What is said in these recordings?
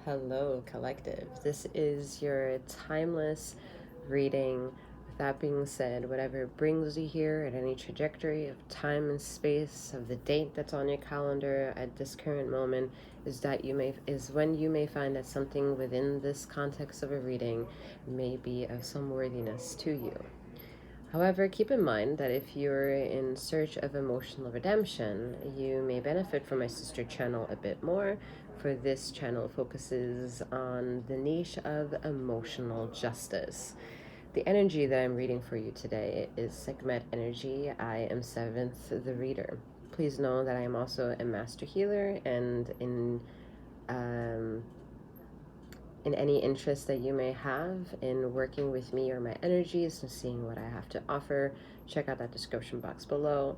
Hello, collective. This is your timeless reading. With that being said, whatever brings you here at any trajectory of time and space, of the date that's on your calendar at this current moment, is when you may find that something within this context of a reading may be of some worthiness to you. However, keep in mind that if you're in search of emotional redemption, you may benefit from my sister channel a bit more, for this channel focuses on the niche of emotional justice. The energy that I'm reading for you today is 𝗖𝘀𝗵𝗔𝗽𝗽 energy. I am 7th, the reader. Please know that I am also a master healer, and in any interest that you may have in working with me or my energies and seeing what I have to offer, check out that description box below,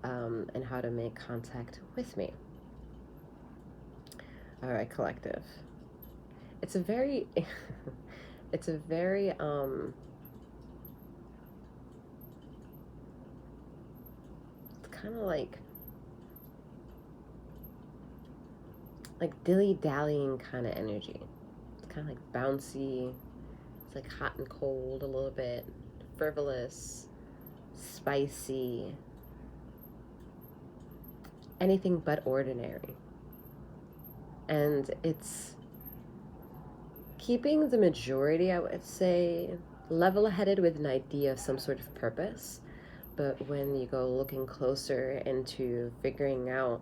and how to make contact with me. All right, collective. It's a very, it's kind of like dilly-dallying kind of energy. Kind of like bouncy. It's like hot and cold a little bit, frivolous, spicy, anything but ordinary. And it's keeping the majority, I would say, level-headed with an idea of some sort of purpose. But when you go looking closer into figuring out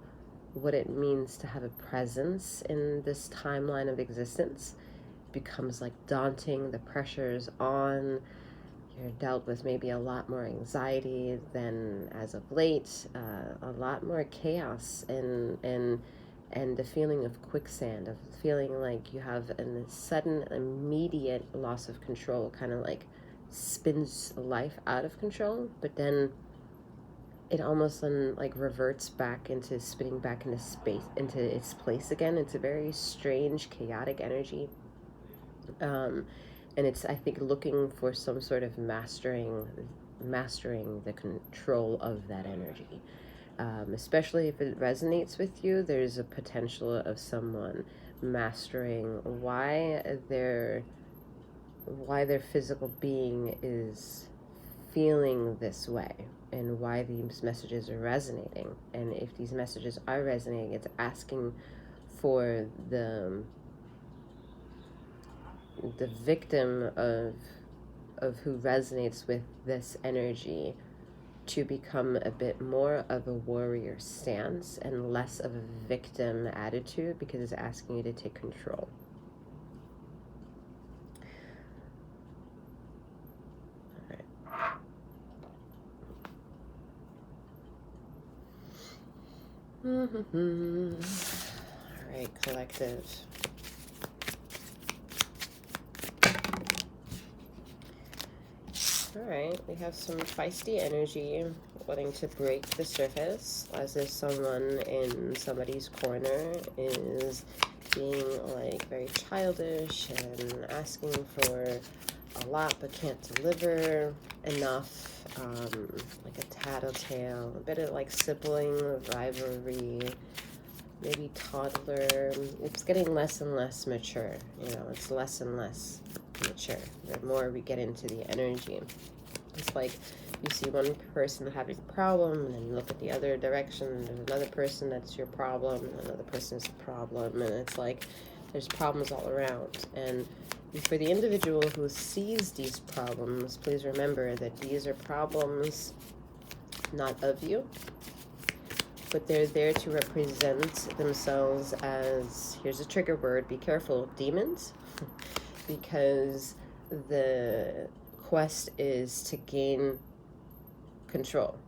what it means to have a presence in this timeline of existence, becomes like daunting. The pressure's on. You're dealt with maybe a lot more anxiety than as of late, a lot more chaos and the feeling of quicksand, of feeling like you have a sudden, immediate loss of control, kind of like spins life out of control, but then it almost then like reverts back into spinning back into space, into its place again. It's a very strange, chaotic energy. And it's, I think, looking for some sort of mastering the control of that energy. Especially if it resonates with you, there's a potential of someone mastering why their physical being is feeling this way and why these messages are resonating. And if these messages are resonating, it's asking for the victim of who resonates with this energy to become a bit more of a warrior stance and less of a victim attitude, because it's asking you to take control. All right, collective. Alright, we have some feisty energy wanting to break the surface, as if someone in somebody's corner is being like very childish and asking for a lot but can't deliver enough, like a tattletale, a bit of like sibling rivalry, maybe toddler. It's getting less and less mature, it's less and less mature the more we get into the energy. It's like you see one person having a problem, and then you look at the other direction, there's another person that's your problem, and another person's the problem, and it's like there's problems all around. And for the individual who sees these problems, please remember that these are problems not of you, but they're there to represent themselves as, here's a trigger word, be careful, demons. Because the quest is to gain control.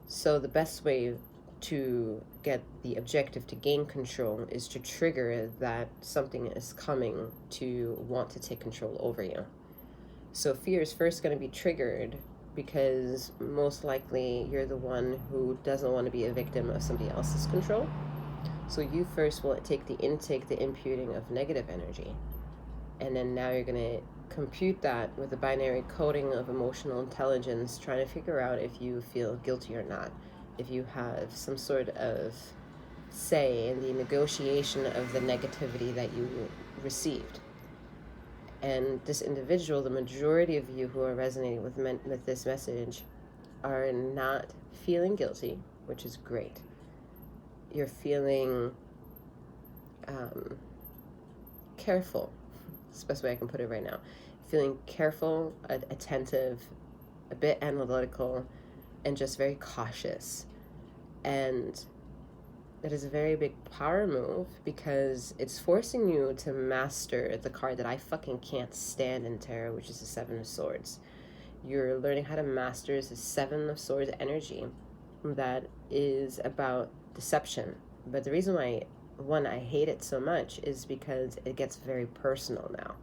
So the best way to get the objective to gain control is to trigger that something is coming to want to take control over you. So fear is first going to be triggered because most likely you're the one who doesn't want to be a victim of somebody else's control. So you first will take the imputing of negative energy. And then now you're going to compute that with a binary coding of emotional intelligence, trying to figure out if you feel guilty or not, if you have some sort of say in the negotiation of the negativity that you received. And this individual, the majority of you who are resonating with this message, are not feeling guilty, which is great. You're feeling careful. That's the best way I can put it right now. Feeling careful, attentive, a bit analytical, and just very cautious. And that is a very big power move, because it's forcing you to master the card that I fucking can't stand in tarot, which is the Seven of Swords. You're learning how to master the Seven of Swords energy that is about deception. But the reason why, one, I hate it so much is because it gets very personal now.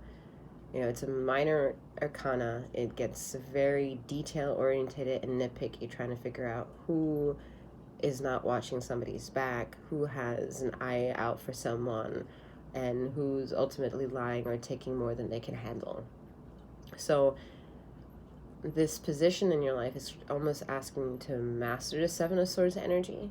You know, it's a minor arcana. It gets very detail-oriented and nitpicky, trying to figure out who is not watching somebody's back, who has an eye out for someone, and who's ultimately lying or taking more than they can handle. So this position in your life is almost asking you to master the Seven of Swords energy,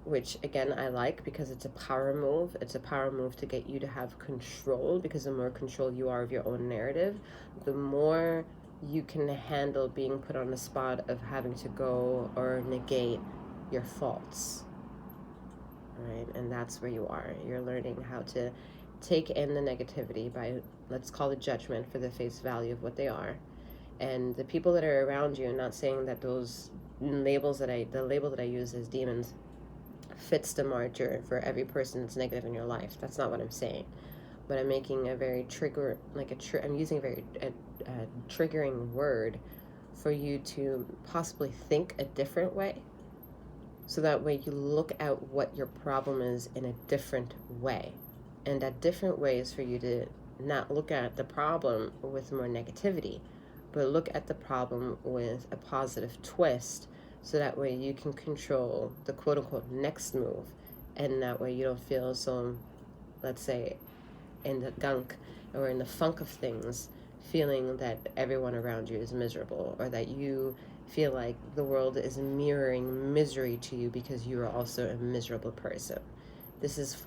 which again I like, because it's a power move. It's a power move to get you to have control, because the more control you are of your own narrative, the more you can handle being put on the spot of having to go or negate your faults, right? And that's where you are. You're learning how to take in the negativity by, let's call it judgment for the face value of what they are. And the people that are around you, I'm not saying that those labels that the label that I use as demons fits the marker for every person that's negative in your life. That's not what I'm saying. But I'm making a very I'm using a very triggering word for you to possibly think a different way, so that way you look at what your problem is in a different way. And that different way is for you to not look at the problem with more negativity, but look at the problem with a positive twist, so that way you can control the quote-unquote next move, and that way you don't feel so, let's say, in the gunk or in the funk of things, feeling that everyone around you is miserable, or that you feel like the world is mirroring misery to you because you are also a miserable person. This is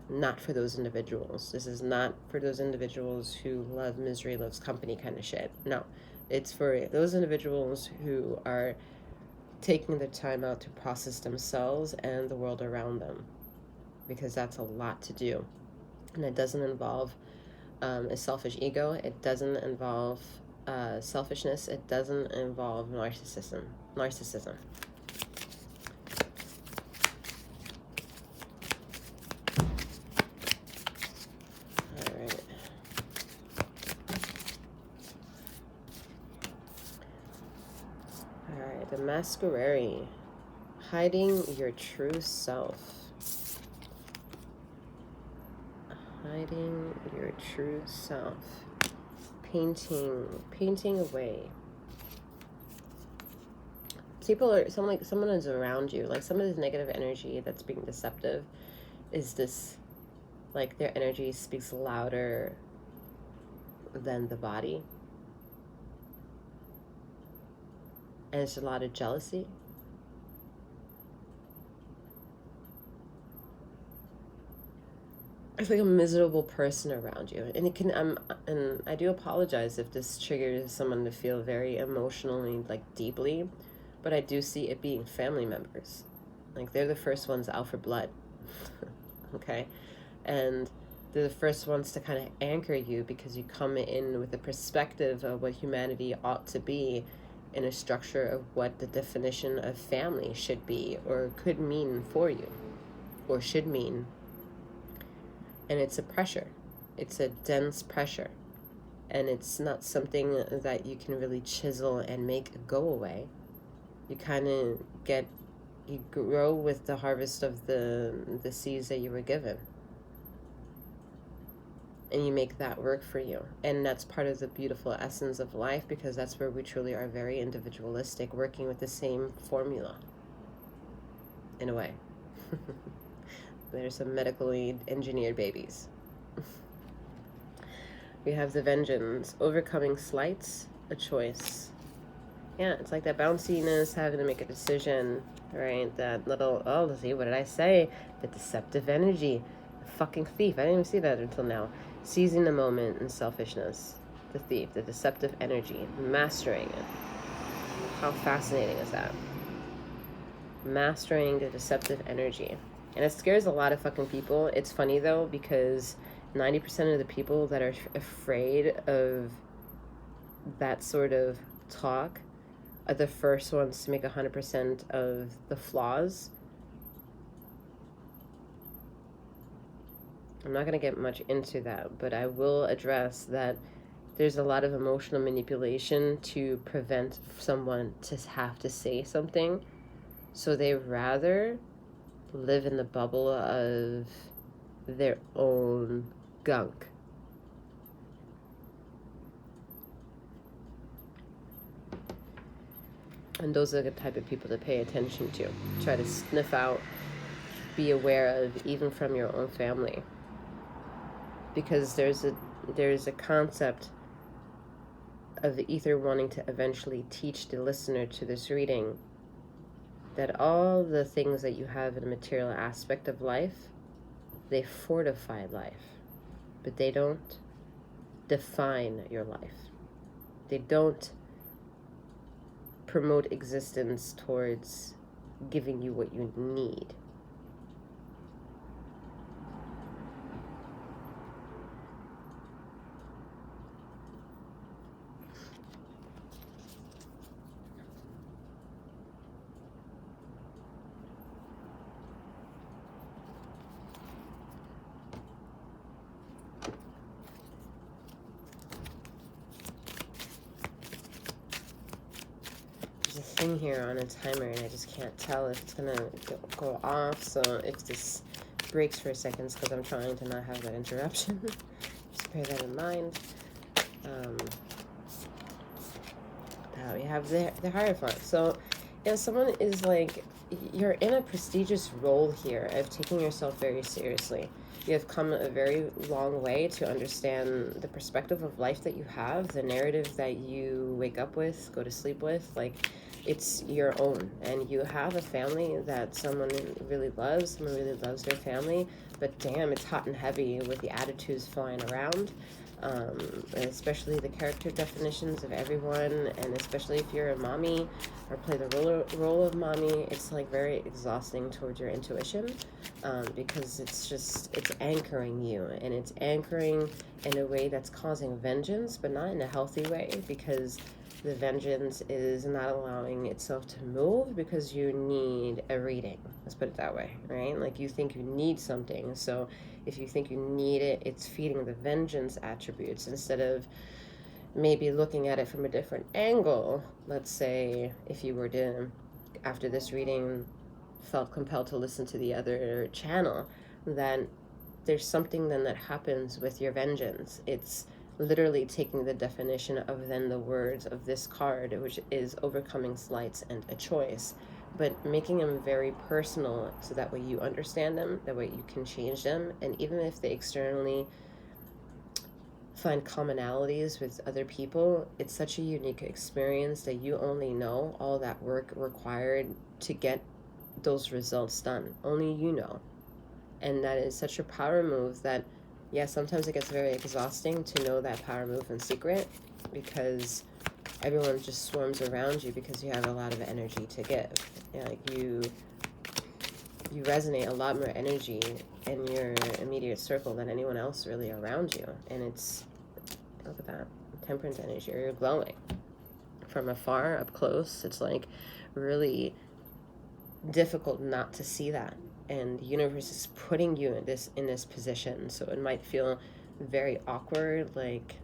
not for those individuals. This is not for those individuals who love misery loves company kind of shit. No, it's for those individuals who are taking the time out to process themselves and the world around them, because that's a lot to do. And it doesn't involve a selfish ego. It doesn't involve selfishness. It doesn't involve narcissism. All right. All right. The Masquerade. Hiding your true self. Hiding your true self. Painting away. Someone is around you. Like, some of this negative energy that's being deceptive is this, like, their energy speaks louder than the body. And it's a lot of jealousy. It's like a miserable person around you, and it can. And I do apologize if this triggers someone to feel very emotionally, like, deeply, but I do see it being family members. Like, they're the first ones out for blood, okay, and they're the first ones to kind of anchor you, because you come in with a perspective of what humanity ought to be, in a structure of what the definition of family should be, or could mean for you, or should mean. And it's a pressure. It's a dense pressure. And it's not something that you can really chisel and make go away. You kind of you grow with the harvest of the seeds that you were given. And you make that work for you. And that's part of the beautiful essence of life, because that's where we truly are very individualistic, working with the same formula, in a way. There's some medically engineered babies. We have the Vengeance. Overcoming slights, a choice. Yeah, it's like that bounciness, having to make a decision. right? That little, oh, see, what did I say? The deceptive energy. The fucking thief. I didn't even see that until now. Seizing the moment and selfishness. The thief, the deceptive energy. Mastering it. How fascinating is that? Mastering the deceptive energy. And it scares a lot of fucking people. It's funny though, because 90% of the people that are afraid of that sort of talk are the first ones to make 100% of the flaws. I'm not going to get much into that, but I will address that there's a lot of emotional manipulation to prevent someone to have to say something. So they rather live in the bubble of their own gunk. And those are the type of people to pay attention to. Try to sniff out, be aware of, even from your own family. Because there's a concept of the ether wanting to eventually teach the listener to this reading that all the things that you have in the material aspect of life, they fortify life, but they don't define your life. They don't promote existence towards giving you what you need. Thing here on a timer, and I just can't tell if it's gonna go off. So if this breaks for a second, it's because I'm trying to not have that interruption. Just bear that in mind. Now we have the Hierophant. So if someone is like, you're in a prestigious role here of taking yourself very seriously. You have come a very long way to understand the perspective of life that you have, the narrative that you wake up with, go to sleep with, like it's your own. And you have a family that someone really loves, someone really loves their family, but damn, it's hot and heavy with the attitudes flying around. Especially the character definitions of everyone, and especially if you're a mommy or play the role of mommy, it's like very exhausting towards your intuition, because it's anchoring you, and it's anchoring in a way that's causing vengeance, but not in a healthy way, because the vengeance is not allowing itself to move because you need a reading. Let's put it that way, right? Like you think you need something. So if you think you need it, it's feeding the vengeance attributes instead of maybe looking at it from a different angle. Let's say if you were to, after this reading, felt compelled to listen to the other channel, then there's something then that happens with your vengeance. It's literally taking the definition of then the words of this card, which is overcoming slights and a choice, but making them very personal so that way you understand them, that way you can change them. And even if they externally find commonalities with other people, it's such a unique experience that you only know all that work required to get those results done. Only you know. And that is such a power move that, yeah, sometimes it gets very exhausting to know that power move in secret, because everyone just swarms around you because you have a lot of energy to give. Like you resonate a lot more energy in your immediate circle than anyone else really around you. And it's, look at that, temperance energy, or you're glowing. From afar, up close, it's like really difficult not to see that. And the universe is putting you in this position, so it might feel very awkward, like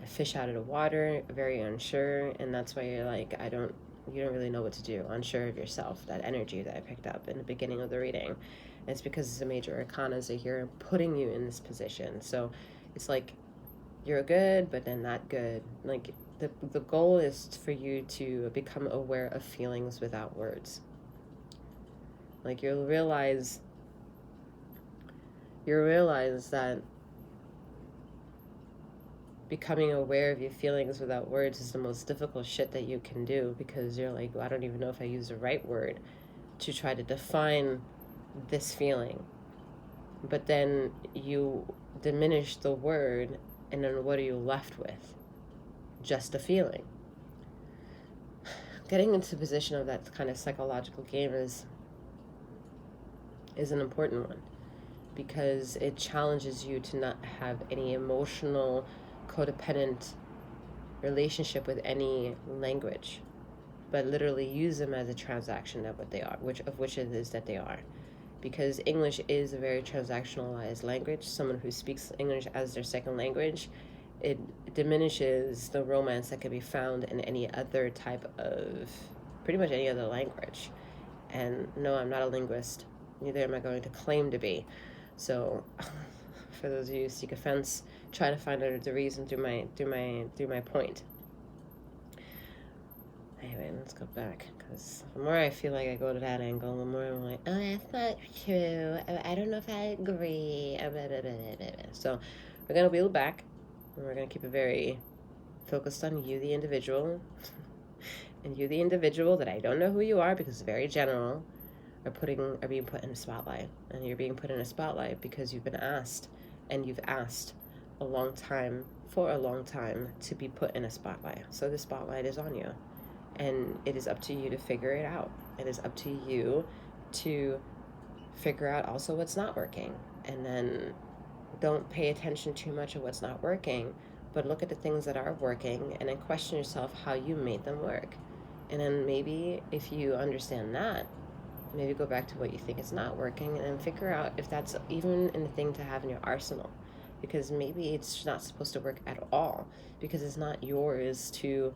a fish out of the water, very unsure, and that's why you're like, you don't really know what to do, unsure of yourself. That energy that I picked up in the beginning of the reading, and it's because the major arcanas are here putting you in this position. So it's like you're good, but then not good. Like the goal is for you to become aware of feelings without words. Like you'll realize that becoming aware of your feelings without words is the most difficult shit that you can do, because you're like, well, I don't even know if I use the right word to try to define this feeling, but then you diminish the word, and then what are you left with? Just a feeling. Getting into a position of that kind of psychological game is an important one, because it challenges you to not have any emotional, codependent relationship with any language, but literally use them as a transaction of what they are, which it is that they are. Because English is a very transactionalized language. Someone who speaks English as their second language, it diminishes the romance that can be found in any other type of, pretty much any other language. And no, I'm not a linguist. Neither am I going to claim to be. So, for those of you who seek offense, try to find out the reason through my point. Anyway, let's go back, because the more I feel like I go to that angle, the more I'm like, oh, that's not true. I don't know if I agree. So we're going to wheel back, and we're going to keep it very focused on you, the individual. And you, the individual, that I don't know who you are because it's very general, are being put in a spotlight. And you're being put in a spotlight because you've been asked, and you've asked for a long time, to be put in a spotlight. So the spotlight is on you. And it is up to you to figure it out. It is up to you to figure out also what's not working. And then don't pay attention too much of what's not working, but look at the things that are working, and then question yourself how you made them work. And then maybe if you understand that, maybe go back to what you think is not working, and then figure out if that's even a thing to have in your arsenal. Because maybe it's not supposed to work at all, because it's not yours to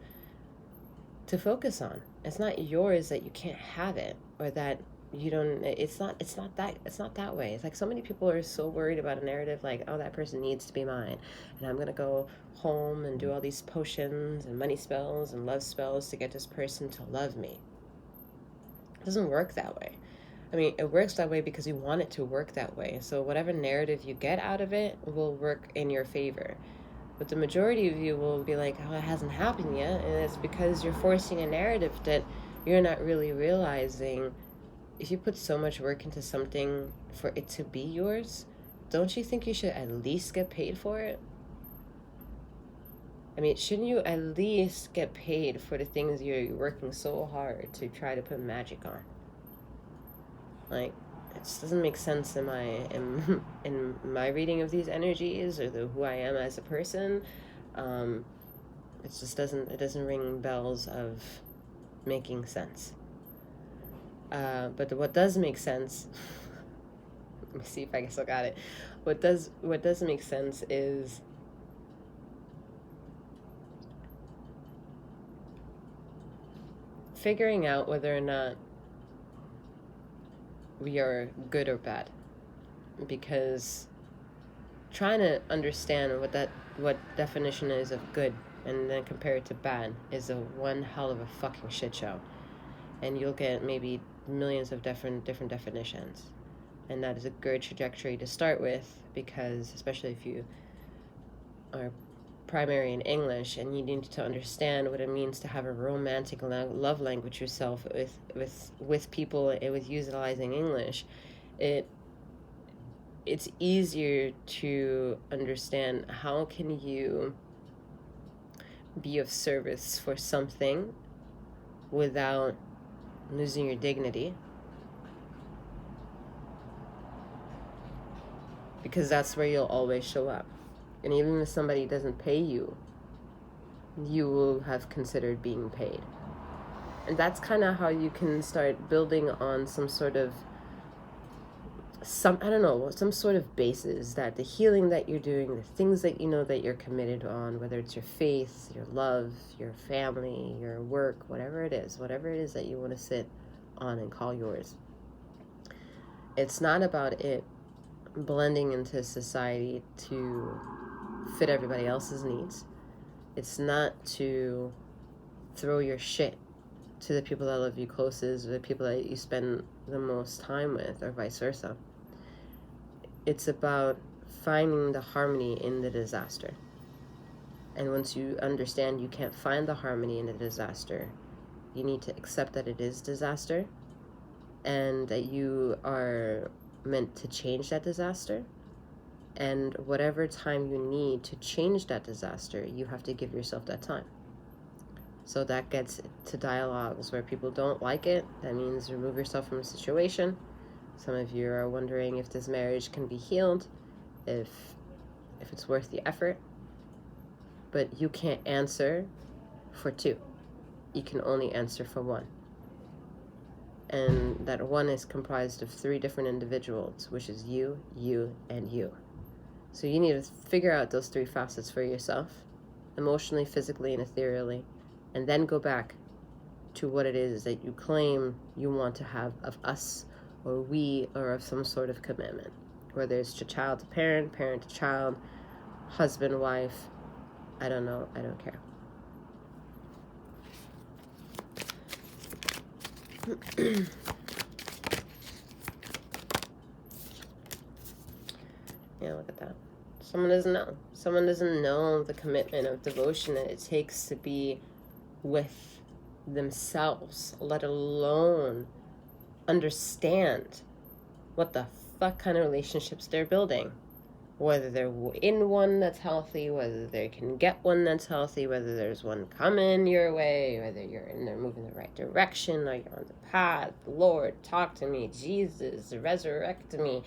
focus on. It's not yours that you can't have it, or that you don't, it's not that way. It's like so many people are so worried about a narrative like, oh, that person needs to be mine, and I'm going to go home and do all these potions and money spells and love spells to get this person to love me. It doesn't work that way. I mean, it works that way because you want it to work that way. So whatever narrative you get out of it will work in your favor. But the majority of you will be like, oh, it hasn't happened yet. And it's because you're forcing a narrative that you're not really realizing. If you put so much work into something for it to be yours, don't you think you should at least get paid for it? I mean, shouldn't you at least get paid for the things you're working so hard to try to put magic on? Like, it just doesn't make sense in my reading of these energies, or who I am as a person. It doesn't ring bells of making sense. But what does make sense, let me see if I still got it. What does make sense is figuring out whether or not we are good or bad, because trying to understand what definition is of good and then compare it to bad is a one hell of a fucking shit show, and you'll get maybe millions of different definitions, and that is a good trajectory to start with, because especially if you are primary in English and you need to understand what it means to have a romantic love language yourself with people with utilizing English, it's easier to understand how can you be of service for something without losing your dignity, because that's where you'll always show up. And even if somebody doesn't pay you, you will have considered being paid. And that's kind of how you can start building on some sort of some sort of basis, that the healing that you're doing, the things that you know that you're committed on, whether it's your faith, your love, your family, your work, whatever it is that you want to sit on and call yours. It's not about it blending into society to fit everybody else's needs. It's not to throw your shit to the people that love you closest, or the people that you spend the most time with, or vice versa. It's about finding the harmony in the disaster. And once you understand you can't find the harmony in the disaster, you need to accept that it is disaster, and that you are meant to change that disaster. And whatever time you need to change that disaster, you have to give yourself that time. So that gets to dialogues where people don't like it. That means remove yourself from a situation. Some of you are wondering if this marriage can be healed, if it's worth the effort. But you can't answer for two. You can only answer for one. And that one is comprised of 3 different individuals, which is you, and you. So you need to figure out those 3 facets for yourself, emotionally, physically, and ethereally, and then go back to what it is that you claim you want to have of us, or we, or of some sort of commitment, whether it's to child to parent, parent to child, husband, wife, I don't know, I don't care. Yeah, look at that. Someone doesn't know. Someone doesn't know the commitment of devotion that it takes to be with themselves, let alone understand what the fuck kind of relationships they're building. Whether they're in one that's healthy, whether they can get one that's healthy, whether there's one coming your way, whether you're moving in the right direction, or you're on the path. Lord, talk to me. Jesus, resurrect me.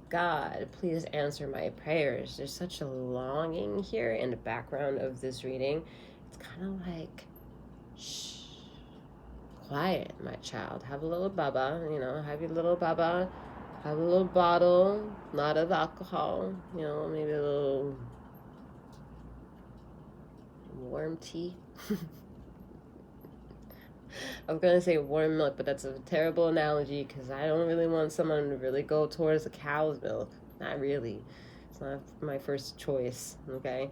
God, please answer my prayers. There's such a longing here in the background of this reading. It's kind of like, shh, quiet, my child. Have a little baba, have your little baba. Have a little bottle, not of alcohol, maybe a little warm tea. I was going to say warm milk, but that's a terrible analogy because I don't really want someone to really go towards the cow's milk. Not really. It's not my first choice, okay?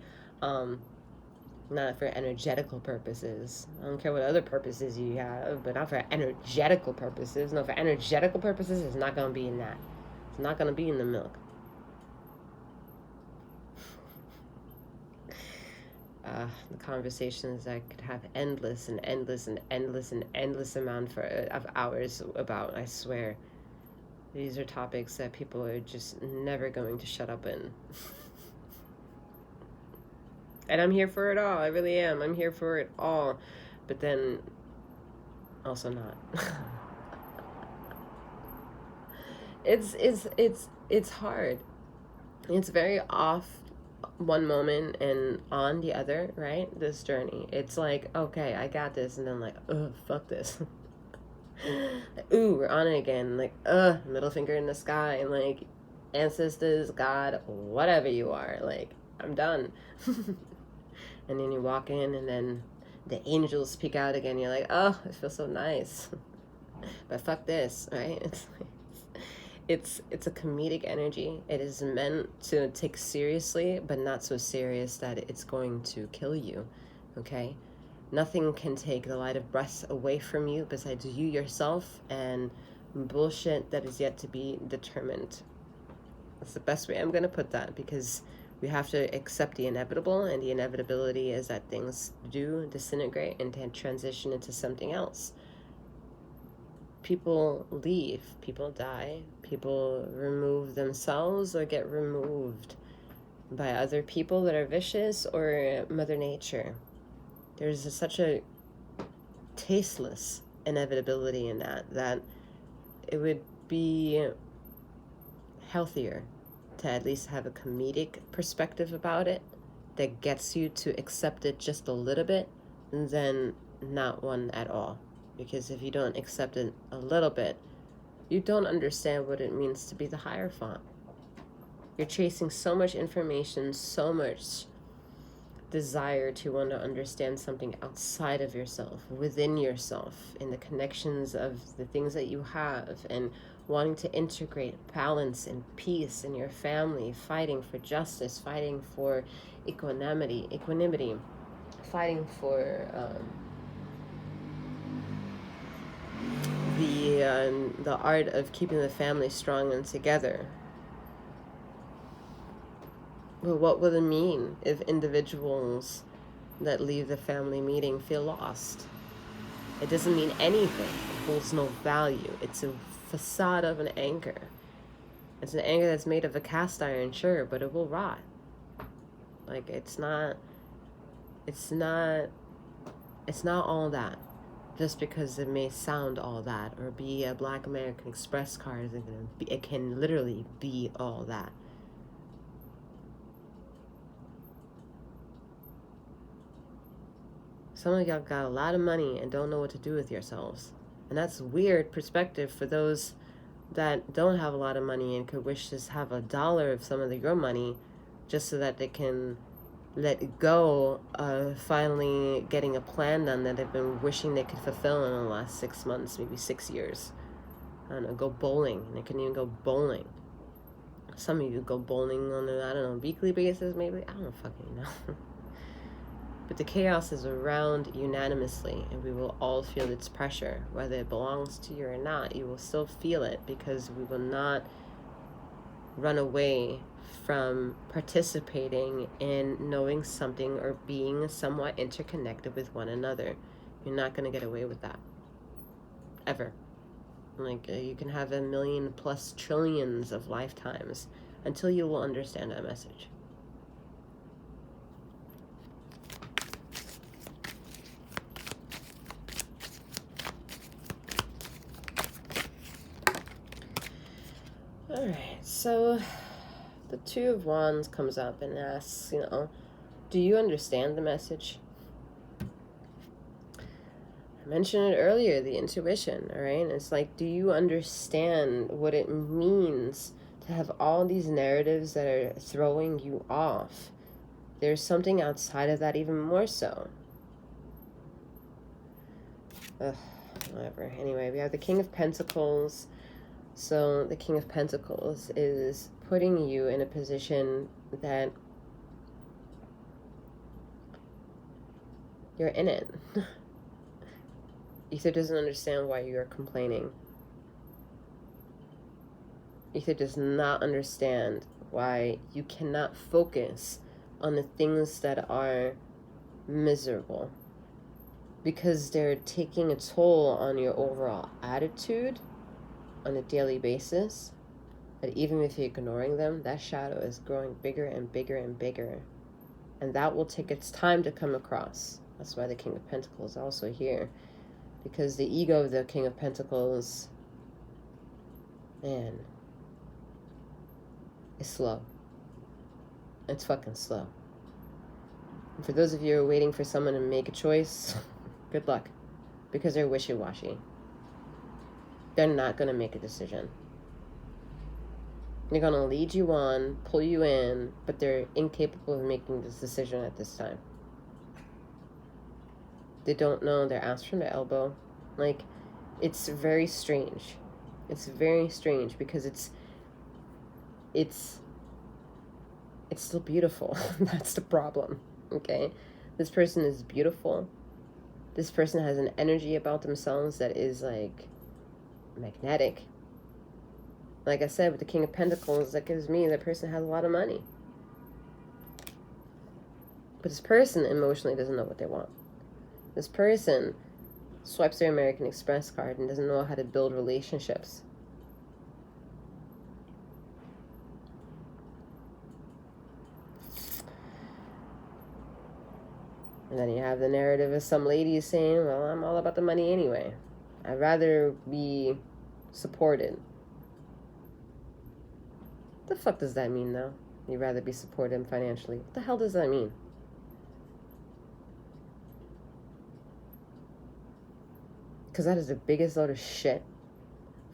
Not for energetical purposes. I don't care what other purposes you have, but not for energetical purposes. No, for energetical purposes, it's not going to be in that. It's not going to be in the milk. The conversations I could have endless amount of hours about, I swear. These are topics that people are just never going to shut up in. And I'm here for it all. I really am. I'm here for it all. But then, also not. It's hard. It's very off one moment and on the other, right? This journey. It's like, okay, I got this. And then like, ugh, fuck this. Ooh, we're on it again. Like, middle finger in the sky. And like, ancestors, God, whatever you are. Like, I'm done. And then you walk in, and then the angels peek out again. You're like, oh, it feels so nice. But fuck this, right? It's a comedic energy. It is meant to take seriously, but not so serious that it's going to kill you, okay? Nothing can take the light of breath away from you besides you yourself and bullshit that is yet to be determined. That's the best way I'm going to put that, because we have to accept the inevitable, and the inevitability is that things do disintegrate and transition into something else. People leave, people die, people remove themselves or get removed by other people that are vicious or Mother Nature. There's such a tasteless inevitability in that it would be healthier to at least have a comedic perspective about it that gets you to accept it just a little bit, than not one at all. Because if you don't accept it a little bit, you don't understand what it means to be the Hierophant. You're chasing so much information, so much desire to want to understand something outside of yourself, within yourself, in the connections of the things that you have, and wanting to integrate balance and peace in your family, fighting for justice, fighting for equanimity, fighting for the art of keeping the family strong and together. But what will it mean if individuals that leave the family meeting feel lost? It doesn't mean anything. It holds no value. It's a facade of an anchor. It's an anchor that's made of a cast iron, sure, but it will rot. Like, it's not all that. Just because it may sound all that, or be a Black American Express card, it can literally be all that. Some of y'all got a lot of money and don't know what to do with yourselves. And that's weird perspective for those that don't have a lot of money and could wish to have $1 of some of your money just so that they can let go of finally getting a plan done that they've been wishing they could fulfill in the last 6 months, maybe 6 years. I don't know, go bowling. And they couldn't even go bowling. Some of you go bowling on a, I don't know, weekly basis maybe. I don't fucking know. But the chaos is around unanimously, and we will all feel its pressure. Whether it belongs to you or not, you will still feel it, because we will not run away from participating in knowing something or being somewhat interconnected with one another. You're not going to get away with that. Ever. Like, you can have 1,000,000+ trillions of lifetimes until you will understand that message. Alright, so the Two of Wands comes up and asks, do you understand the message? I mentioned it earlier, the intuition, all right? It's like, do you understand what it means to have all these narratives that are throwing you off? There's something outside of that even more so. Whatever. Anyway, we have the King of Pentacles. So the King of Pentacles is putting you in a position that you're in it. Ether doesn't understand why you're complaining. Ether does not understand why you cannot focus on the things that are miserable, because they're taking a toll on your overall attitude on a daily basis. That even if you're ignoring them, that shadow is growing bigger and bigger and bigger, and that will take its time to come across. That's why the King of Pentacles is also here, because the ego of the King of Pentacles, man, is slow. It's fucking slow. And for those of you who are waiting for someone to make a choice, good luck, because they're wishy-washy. They're not going to make a decision. They're going to lead you on, pull you in, but they're incapable of making this decision at this time. They don't know. They're asked from the elbow. Like, it's very strange. It's very strange, because it's still beautiful. That's the problem, okay? This person is beautiful. This person has an energy about themselves that is, like, magnetic. Like I said, with the King of Pentacles, that gives me that person has a lot of money. But this person emotionally doesn't know what they want. This person swipes their American Express card and doesn't know how to build relationships. And then you have the narrative of some ladies saying, well, I'm all about the money anyway. I'd rather be supported. What the fuck does that mean, though? You'd rather be supported financially. What the hell does that mean? Because that is the biggest load of shit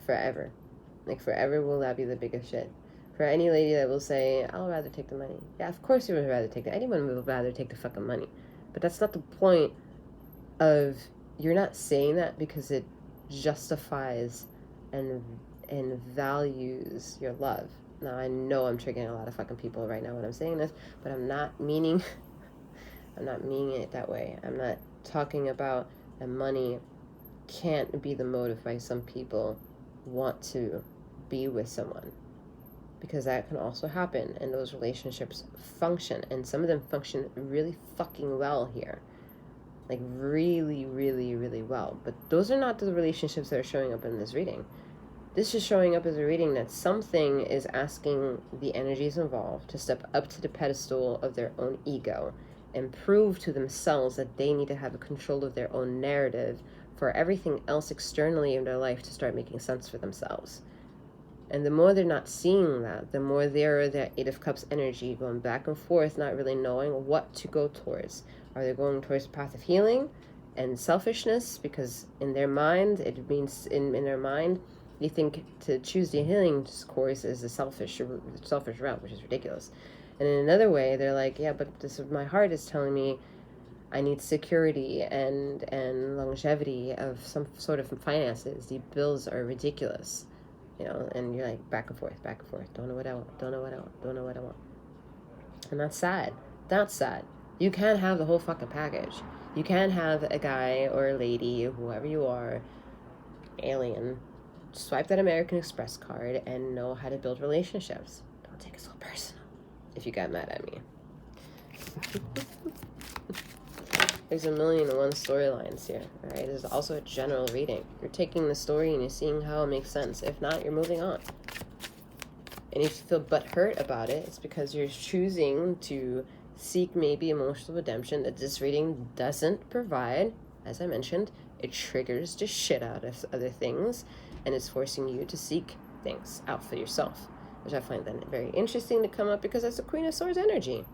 forever. Like, forever will that be the biggest shit. For any lady that will say, I'll rather take the money. Yeah, of course you would rather take that. Anyone would rather take the fucking money. But that's not the point of... You're not saying that because it justifies and values your love. Now, I know I'm triggering a lot of fucking people right now when I'm saying this, but I'm not meaning it that way. I'm not talking about that money can't be the motive why some people want to be with someone, because that can also happen, and those relationships function, and some of them function really fucking well here. Like, really, really, really well. But those are not the relationships that are showing up in this reading. This is showing up as a reading that something is asking the energies involved to step up to the pedestal of their own ego and prove to themselves that they need to have a control of their own narrative for everything else externally in their life to start making sense for themselves. And the more they're not seeing that, the more they're that Eight of Cups energy going back and forth, not really knowing what to go towards. Are they going towards the path of healing and selfishness? Because in their mind, it means in their mind, they think to choose the healing course is the selfish route, which is ridiculous. And in another way, they're like, yeah, but this my heart is telling me I need security and longevity of some sort of finances. The bills are ridiculous. You know, and you're like back and forth, don't know what I want, don't know what I want, don't know what I want. And that's sad. That's sad. You can't have the whole fucking package. You can't have a guy or a lady, whoever you are, alien, swipe that American Express card and know how to build relationships. Don't take it so personal if you got mad at me. There's 1,000,001 storylines here, all right? There's also a general reading. You're taking the story and you're seeing how it makes sense. If not, you're moving on. And if you feel butthurt about it, it's because you're choosing to seek maybe emotional redemption that this reading doesn't provide. As I mentioned, it triggers the shit out of other things, and it's forcing you to seek things out for yourself, which I find that very interesting to come up because that's the Queen of Swords energy.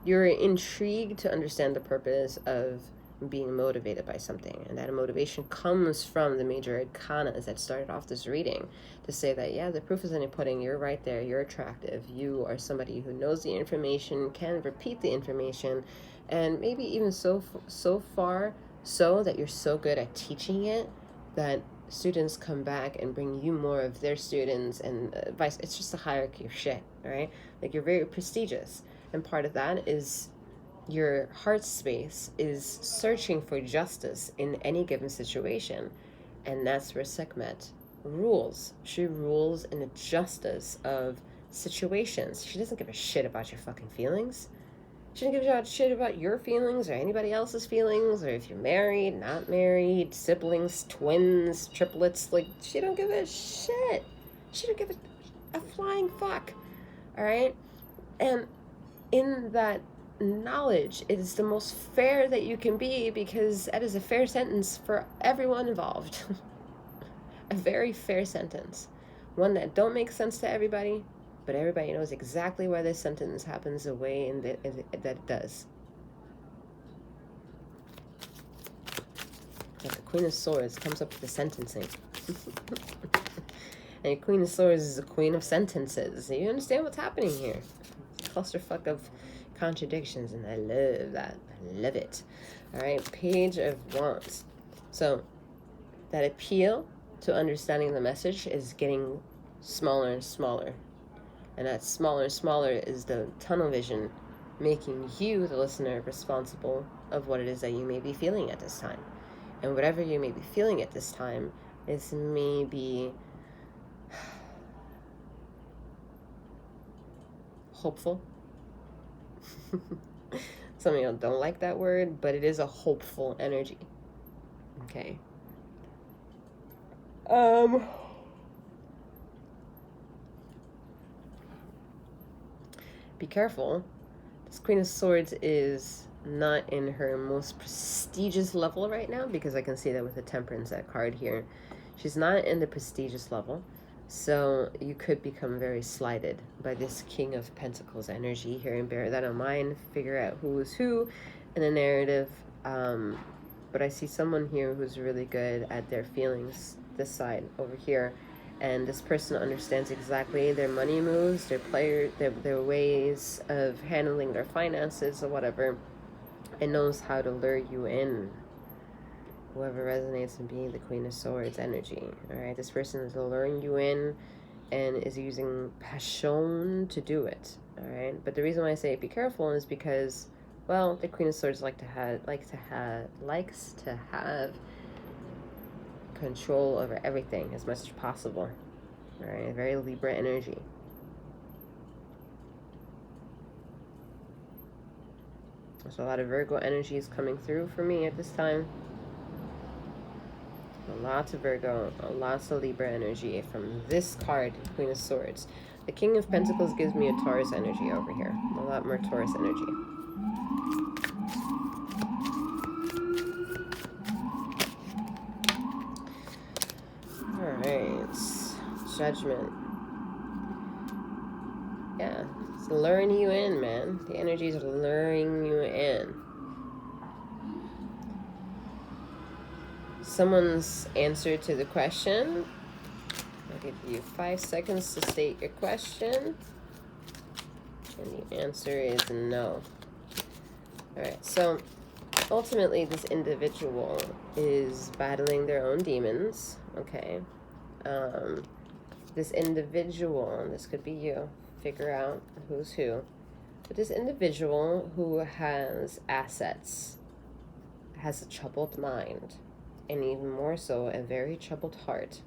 You're intrigued to understand the purpose of being motivated by something, and that motivation comes from the major arcanas that started off this reading to say that, yeah, the proof is in the pudding. You're right there. You're attractive. You are somebody who knows the information, can repeat the information, and maybe even so far so that you're so good at teaching it that students come back and bring you more of their students and advice. It's just a hierarchy of shit, all right? Like, you're very prestigious. And part of that is your heart space is searching for justice in any given situation. And that's where Sekhmet rules. She rules in the justice of situations. She doesn't give a shit about your fucking feelings. She doesn't give a shit about your feelings or anybody else's feelings, or if you're married, not married, siblings, twins, triplets. Like, she don't give a shit. She don't give a flying fuck. All right? And in that knowledge, it is the most fair that you can be, because that is a fair sentence for everyone involved. A very fair sentence. One that don't make sense to everybody, but everybody knows exactly why this sentence happens the way that it does. Like the Queen of Swords comes up with the sentencing. And the Queen of Swords is the Queen of Sentences. You understand what's happening here? It's a clusterfuck of contradictions, and I love that. I love it. All right, Page of Wands. So that appeal to understanding the message is getting smaller and smaller. And that smaller and smaller is the tunnel vision, making you, the listener, responsible of what it is that you may be feeling at this time. And whatever you may be feeling at this time is maybe hopeful. Some of you don't like that word, but it is a hopeful energy. Okay. Be careful. This Queen of Swords is not in her most prestigious level right now, because I can see that with the Temperance, that card here. She's not in the prestigious level, so you could become very slighted by this King of Pentacles energy here, and bear that in mind. Figure out who is who in the narrative. But I see someone here who's really good at their feelings, this side over here. And this person understands exactly their money moves, their ways of handling their finances or whatever, and knows how to lure you in. Whoever resonates in being the Queen of Swords energy, all right? This person is luring you in and is using passion to do it, all right? But the reason why I say be careful is because, well, the Queen of Swords likes to have control over everything as much as possible. All right, very Libra energy. There's a lot of Virgo energies coming through for me at this time. A lots of Virgo, lots of Libra energy from this card, Queen of Swords. The King of Pentacles gives me a Taurus energy over here. A lot more Taurus energy. Alright. Judgment. Yeah. It's luring you in, man. The energy is luring you in. Someone's answer to the question. I'll give you 5 seconds to state your question. And the answer is no. Alright, so ultimately this individual is battling their own demons, okay? This individual, and this could be you, figure out who's who, but this individual who has assets, has a troubled mind, and even more so, a very troubled heart.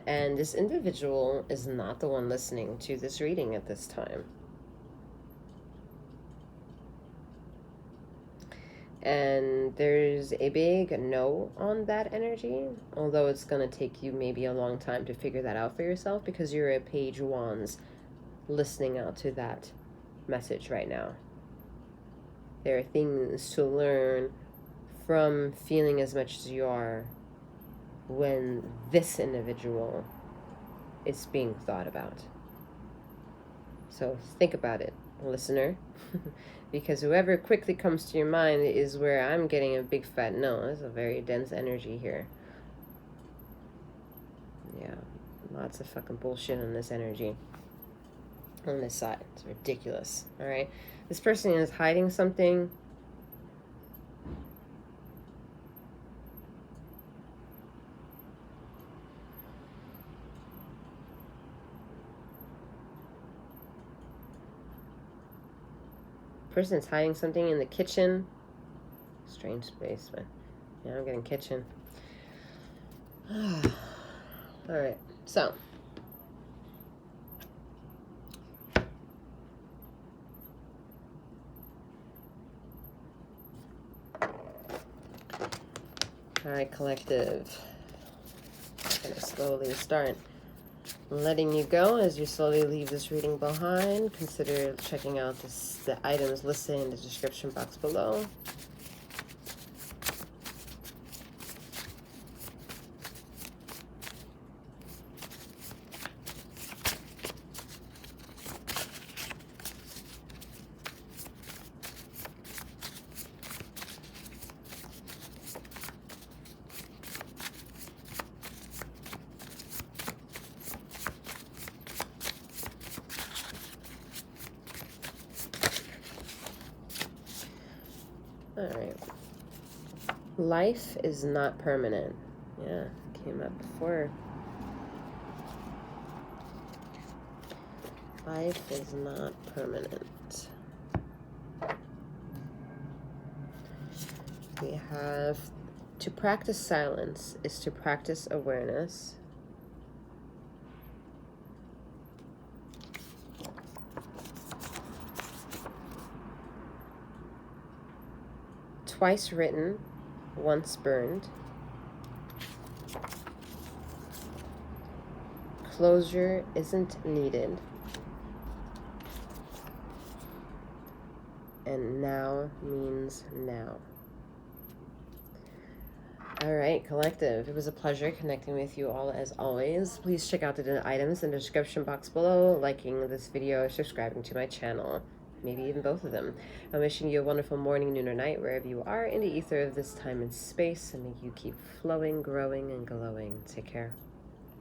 And this individual is not the one listening to this reading at this time. And there's a big no on that energy, although it's going to take you maybe a long time to figure that out for yourself, because you're a Page of Wands listening out to that message right now. There are things to learn from feeling as much as you are when this individual is being thought about. So think about it, listener. Because whoever quickly comes to your mind is where I'm getting a big fat no. There's a very dense energy here. Yeah, lots of fucking bullshit on this energy. On this side. It's ridiculous. Alright? This person is hiding something. Person's hiding something in the kitchen. Strange space, but yeah, I'm getting kitchen. Alright, so alright, collective. I'm gonna slowly start letting you go as you slowly leave this reading behind. Consider checking out the items listed in the description box below. Alright. Life is not permanent. Yeah, came up before. Life is not permanent. We have to practice silence is to practice awareness. Twice written, once burned. Closure isn't needed. And now means now. Alright, collective. It was a pleasure connecting with you all as always. Please check out the items in the description box below, liking this video, subscribing to my channel. Maybe even both of them. I'm wishing you a wonderful morning, noon, or night, wherever you are in the ether of this time and space, and may you keep flowing, growing, and glowing. Take care.